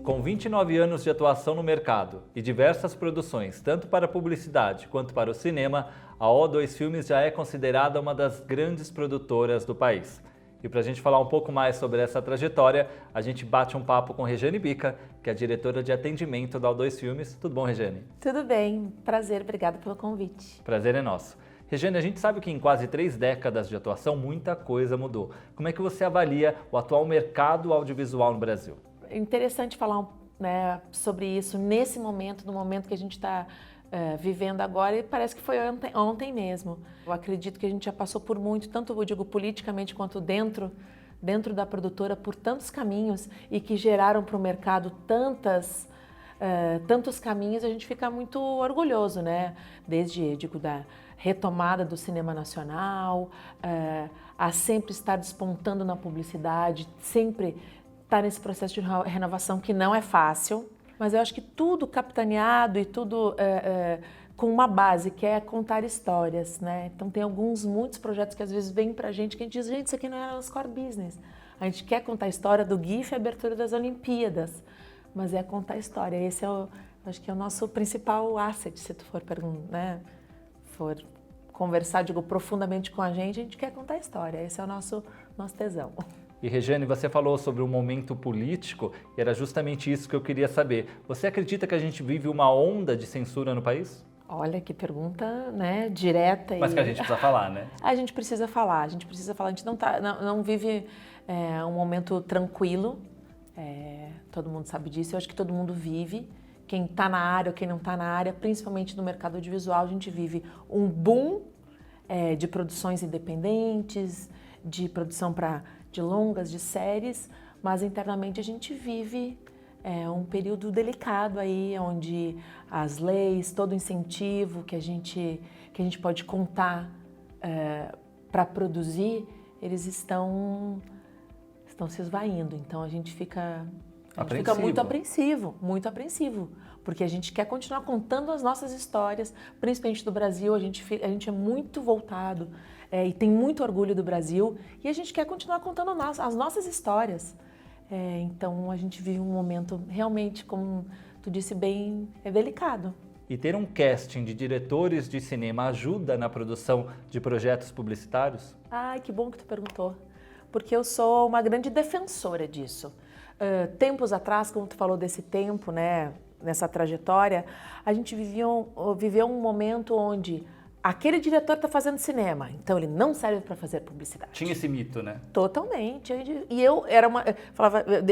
Com 29 anos de atuação no mercado e diversas produções, tanto para a publicidade quanto para o cinema, a O2 Filmes já é considerada uma das grandes produtoras do país. E para a gente falar um pouco mais sobre essa trajetória, a gente bate um papo com Regiane Bica, que é a diretora de atendimento da O2 Filmes. Tudo bom, Regiane? Tudo bem, prazer, obrigada pelo convite. Prazer é nosso. Regiane, a gente sabe que em quase 3 décadas de atuação muita coisa mudou. Como é que você avalia o atual mercado audiovisual no Brasil? É interessante falar sobre isso nesse momento, no momento que a gente está vivendo agora, e parece que foi ontem mesmo. Eu acredito que a gente já passou por muito, tanto eu digo politicamente quanto dentro da produtora, por tantos caminhos e que geraram para o mercado tantos caminhos, a gente fica muito orgulhoso, né? Desde, da retomada do cinema nacional, a sempre estar despontando na publicidade, sempre estar nesse processo de renovação que não é fácil, mas eu acho que tudo capitaneado e tudo com uma base, que é contar histórias, né? Então tem muitos projetos que às vezes vêm pra gente que a gente diz, gente, isso aqui não é nosso core business. A gente quer contar a história do GIF e a abertura das Olimpíadas, mas é contar a história. Esse acho que é o nosso principal asset, se tu for for conversar, profundamente com a gente quer contar a história. Esse é o nosso tesão. E Regiane, você falou sobre o momento político e era justamente isso que eu queria saber. Você acredita que a gente vive uma onda de censura no país? Olha, que pergunta, direta. Mas que a gente precisa falar, né? A gente precisa falar. A gente não vive um momento tranquilo. Todo mundo sabe disso. Eu acho que todo mundo vive. Quem está na área ou quem não está na área, principalmente no mercado audiovisual, a gente vive um boom de produções independentes, de produção de longas, de séries, mas internamente a gente vive um período delicado aí, onde as leis, todo o incentivo que a gente pode contar para produzir, eles estão se esvaindo. Então a gente fica muito apreensivo, porque a gente quer continuar contando as nossas histórias, principalmente do Brasil. A gente é muito voltado e tem muito orgulho do Brasil, e a gente quer continuar contando as nossas histórias. Então a gente vive um momento realmente, como tu disse bem, delicado. E ter um casting de diretores de cinema ajuda na produção de projetos publicitários? Ai, que bom que tu perguntou, porque eu sou uma grande defensora disso. Tempos atrás, como tu falou desse tempo, nessa trajetória, a gente viveu um momento onde aquele diretor está fazendo cinema, então ele não serve para fazer publicidade. Tinha esse mito, né? Totalmente. E eu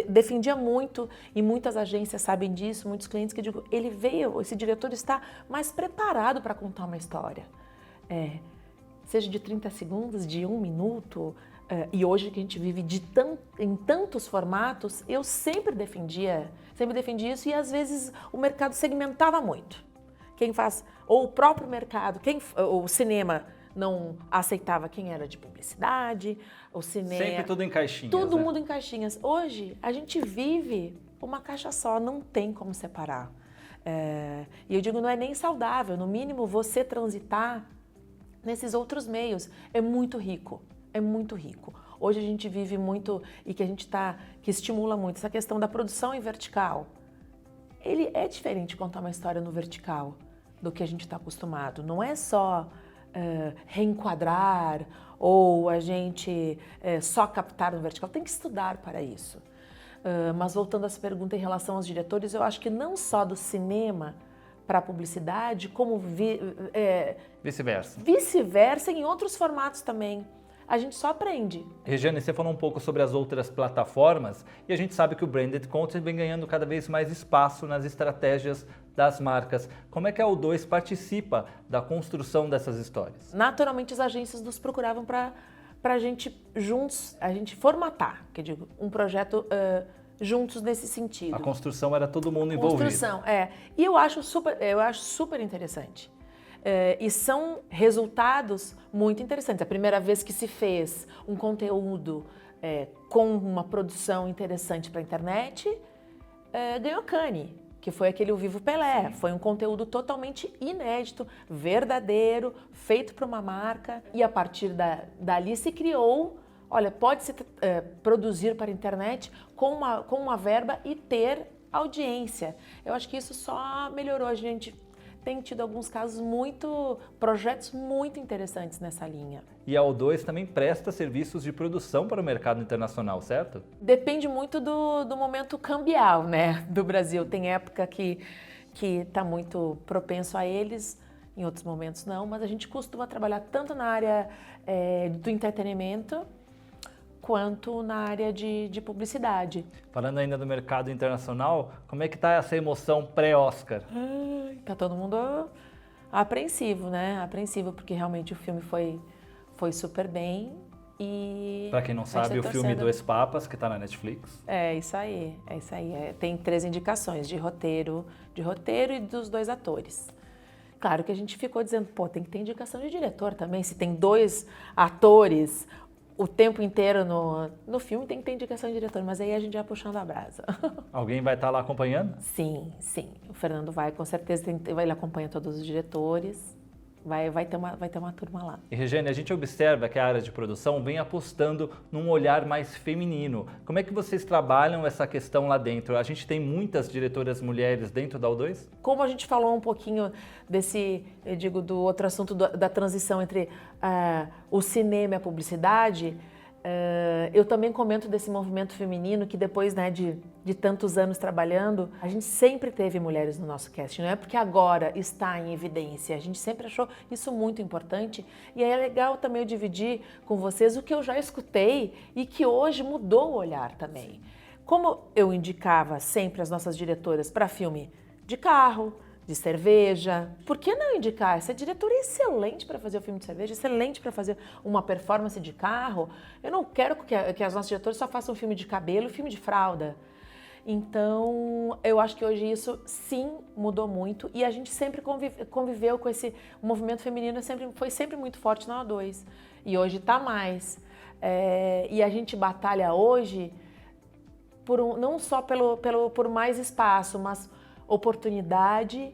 defendia muito, e muitas agências sabem disso, muitos clientes que digo, esse diretor está mais preparado para contar uma história. Seja de 30 segundos, de 1 minuto, e hoje que a gente vive em tantos formatos, eu sempre defendi isso, e às vezes o mercado segmentava muito. Ou o próprio mercado, o cinema não aceitava quem era de publicidade, o cinema... Sempre tudo em caixinhas. Todo mundo em caixinhas. Hoje, a gente vive uma caixa só, não tem como separar. E eu digo, não é nem saudável, no mínimo você transitar nesses outros meios. É muito rico. Hoje a gente vive muito e que estimula muito essa questão da produção em vertical. Ele é diferente contar uma história no vertical do que a gente está acostumado. Não é só reenquadrar ou a gente só captar no vertical. Tem que estudar para isso. Mas voltando a essa pergunta em relação aos diretores, eu acho que não só do cinema para a publicidade, como vice-versa em outros formatos também. A gente só aprende. Regiane, você falou um pouco sobre as outras plataformas e a gente sabe que o Branded Content vem ganhando cada vez mais espaço nas estratégias das marcas. Como é que a O2 participa da construção dessas histórias? Naturalmente, as agências nos procuravam para a gente juntos, a gente formatar, um projeto juntos nesse sentido. A construção era todo mundo envolvido. E eu acho super interessante. E são resultados muito interessantes. A primeira vez que se fez um conteúdo com uma produção interessante para a internet, ganhou Cannes, que foi aquele O Vivo Pelé. Foi um conteúdo totalmente inédito, verdadeiro, feito para uma marca. E a partir dali se criou, pode-se produzir para a internet com uma verba e ter audiência. Eu acho que isso só melhorou. A gente tem tido alguns casos projetos muito interessantes nessa linha. E a O2 também presta serviços de produção para o mercado internacional, certo? Depende muito do momento cambial, né, do Brasil. Tem época que está muito propenso a eles, em outros momentos não, mas a gente costuma trabalhar tanto na área do entretenimento quanto na área de publicidade. Falando ainda do mercado internacional, como é que está essa emoção pré-Oscar? Tá todo mundo apreensivo, né? Apreensivo, porque realmente o filme foi super bem e... Para quem não sabe, o filme Dois Papas, que está na Netflix. É isso aí. Tem 3 indicações de roteiro e dos 2 atores. Claro que a gente ficou dizendo, pô, tem que ter indicação de diretor também. Se tem 2 atores o tempo inteiro no filme, tem que ter indicação de diretor. Mas aí a gente vai puxando a brasa. Alguém vai estar lá acompanhando? Sim. O Fernando vai, com certeza, ele acompanha todos os diretores. Vai ter uma turma lá. E Regiane, a gente observa que a área de produção vem apostando num olhar mais feminino. Como é que vocês trabalham essa questão lá dentro? A gente tem muitas diretoras mulheres dentro da O2? Como a gente falou um pouquinho do outro assunto da transição entre o cinema e a publicidade, eu também comento desse movimento feminino que depois, né, de tantos anos trabalhando, a gente sempre teve mulheres no nosso casting, não é porque agora está em evidência, a gente sempre achou isso muito importante e aí é legal também eu dividir com vocês o que eu já escutei e que hoje mudou o olhar também. Como eu indicava sempre as nossas diretoras para filme de carro, de cerveja. Por que não indicar? Essa diretora é excelente para fazer o filme de cerveja, excelente para fazer uma performance de carro. Eu não quero que as nossas diretoras só façam filme de cabelo e filme de fralda. Então, eu acho que hoje isso sim mudou muito e a gente sempre conviveu com esse movimento feminino, foi sempre muito forte na O2 e hoje está mais. E a gente batalha hoje não só por mais espaço, mas oportunidade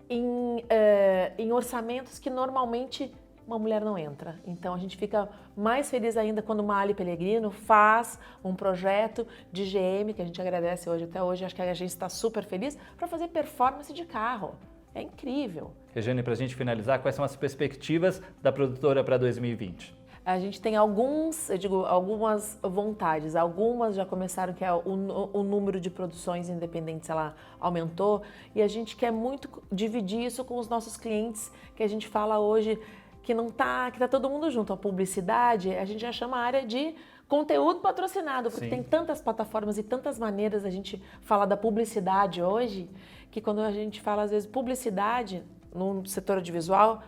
em orçamentos que normalmente uma mulher não entra. Então a gente fica mais feliz ainda quando uma Ali Pellegrino faz um projeto de GM, que a gente agradece até hoje, acho que a gente está super feliz, para fazer performance de carro. É incrível. Regiane, para a gente finalizar, quais são as perspectivas da produtora para 2020? A gente tem algumas vontades, algumas já começaram, que é o número de produções independentes, ela aumentou, e a gente quer muito dividir isso com os nossos clientes, que a gente fala hoje que tá todo mundo junto. A publicidade, a gente já chama a área de conteúdo patrocinado, porque tem tantas plataformas e tantas maneiras da gente falar da publicidade hoje, que quando a gente fala às vezes publicidade no setor audiovisual,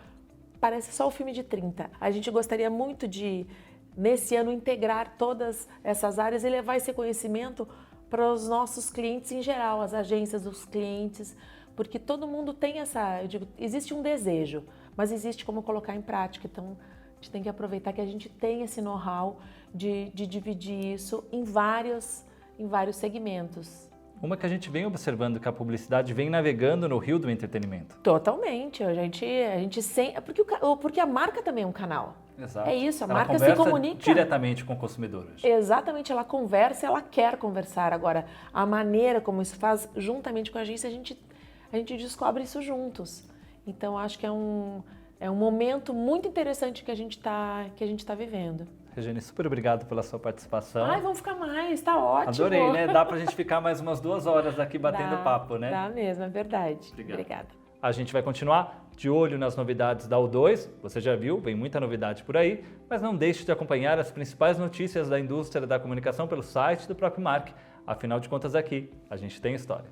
parece só o filme de 30. A gente gostaria muito de, nesse ano, integrar todas essas áreas e levar esse conhecimento para os nossos clientes em geral, as agências, os clientes, porque todo mundo tem existe um desejo, mas existe como colocar em prática. Então, a gente tem que aproveitar que a gente tem esse know-how de dividir isso em vários segmentos. Uma que a gente vem observando que a publicidade vem navegando no rio do entretenimento. Totalmente. A gente porque a marca também é um canal. Exato. É isso, a ela marca se comunica diretamente com o consumidor hoje. Exatamente, ela conversa, ela quer conversar. Agora, a maneira como isso faz juntamente com a agência, a gente descobre isso juntos. Então, acho que é um momento muito interessante que a gente tá vivendo. Regiane, super obrigado pela sua participação. Ai, vamos ficar mais, tá ótimo. Adorei, né? Dá pra gente ficar mais umas 2 horas aqui batendo papo, né? Dá mesmo, é verdade. Obrigada. A gente vai continuar de olho nas novidades da O2. Você já viu, vem muita novidade por aí, mas não deixe de acompanhar as principais notícias da indústria da comunicação pelo site do próprio Mark. Afinal de contas, aqui a gente tem história.